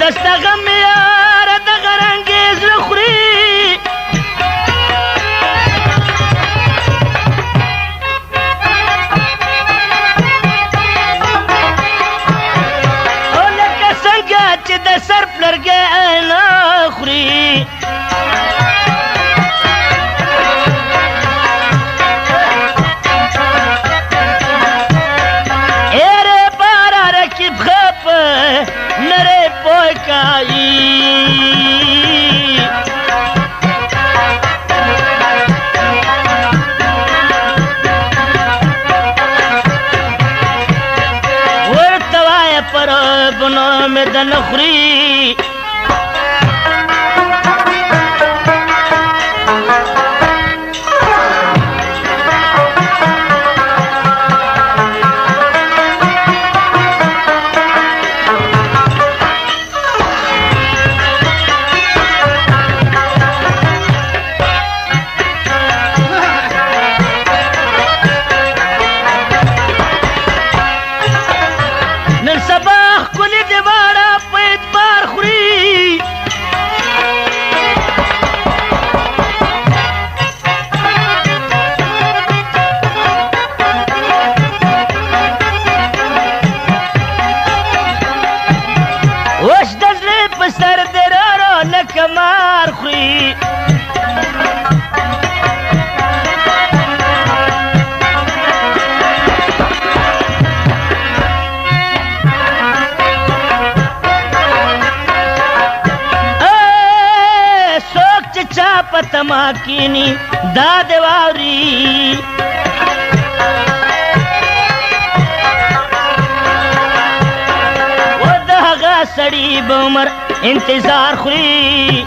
وستا غم یاره دغه رنګې زړه خوري او لکه څنګه چې د سر پلرګی نه خوري نره پوکایی ورتوای پر بنو میں دن خری کمار خوی سوک چچا پتما کینی داد واوری و دغه سړی به عمر انتظار خوری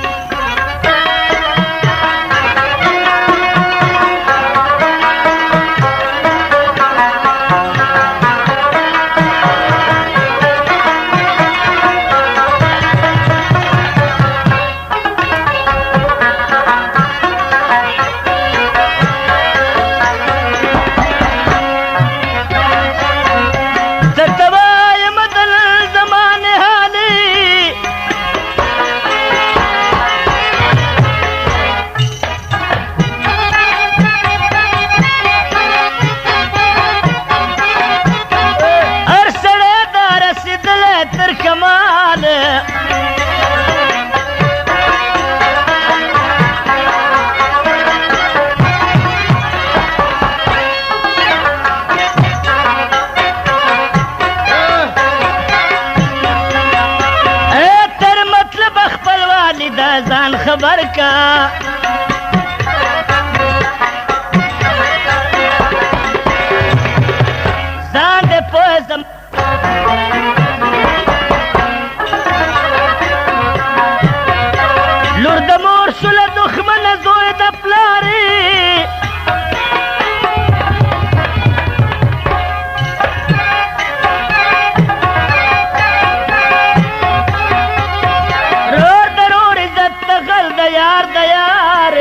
ځان خبر کا ځان دې پوزم لور د مور شوله دښمنه زوی د پلارې یار د یار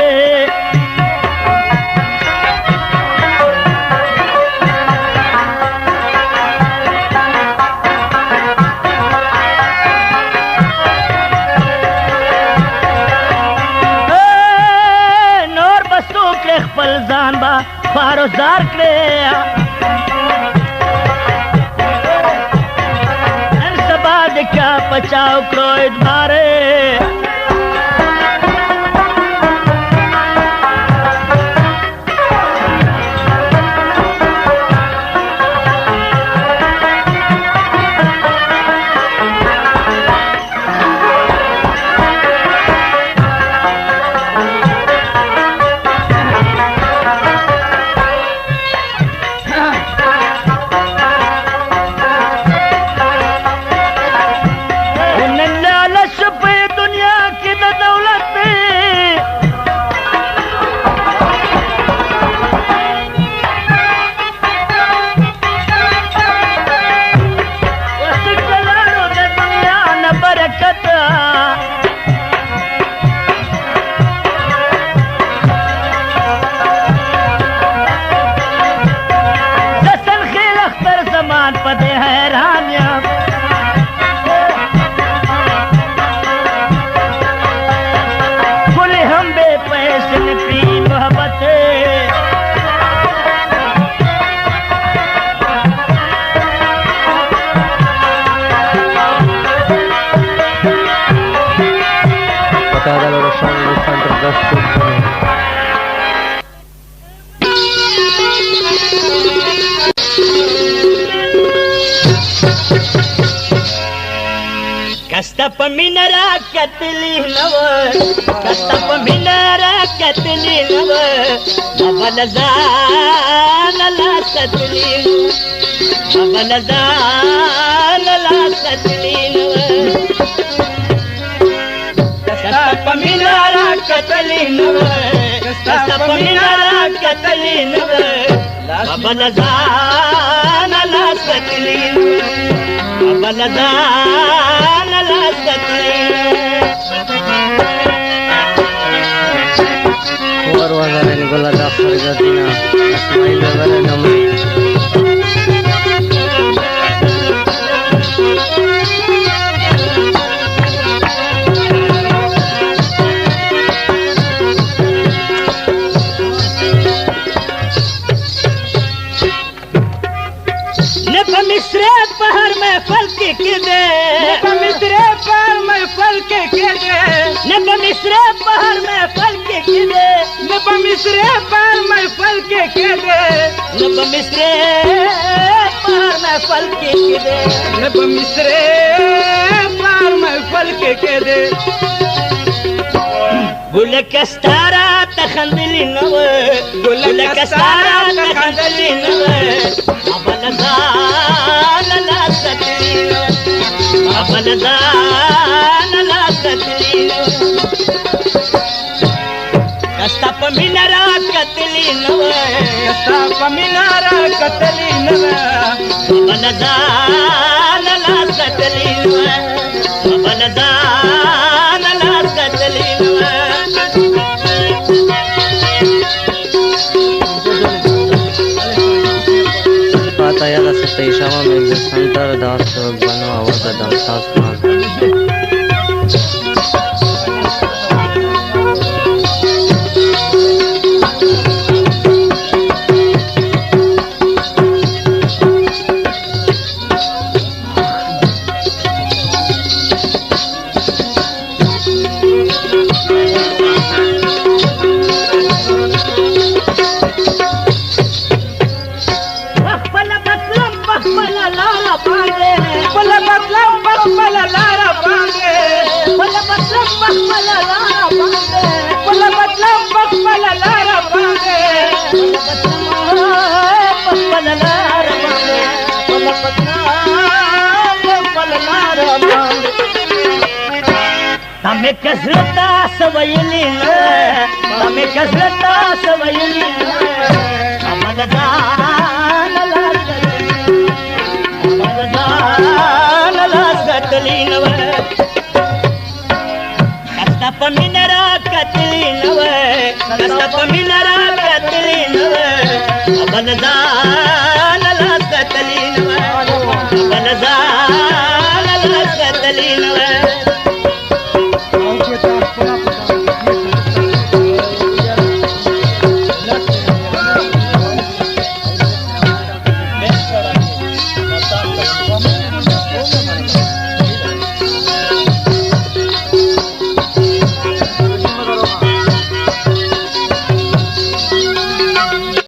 نور بسو کړ خپل ځان با فاروزار کړ نن سبا د کا پچاو کړو ادباره sound centre प्रस्तुत करें। कस्तप मिनरा कतली नव कस्तप मिनरा कतली नव बबल जानला कतली बबल जानला कतली नव कस्तप मिनरा कतली नव कस्तप मिनरा कतली नव बबल जानला कतली बबल जानला Keluar wazar ini gula daftar jatina Ismail wazar namai मिस्रे पहाड़ में फल के दे मिस्रे पहाड़ में फल के दे नब मिस्रे पहाड़ में फल के दे नब मिस्रे पहाड़ में फल के दे नब मिस्रे पहाड़ में फल के दे नब मिस्रे पहाड़ में फल के दे गुल कस्तारा तखंदली नव गुल कस्तारा तखंदली नव अबल जानला कतली अबल जानला कतली कस्तप मिनरा कतली नव कस्तप मिनरा कतली नव अबल जानला कतली अबल जानला katli Patayala sa Teixama Music Center Dastur Bano Awaz Adam Sasman हमें कसरता सवयली हमें कसरता सवयली अमल जानला कतली नव कस्तप मिनरा कतली नव कस्तप मिनरा कतली नव अमल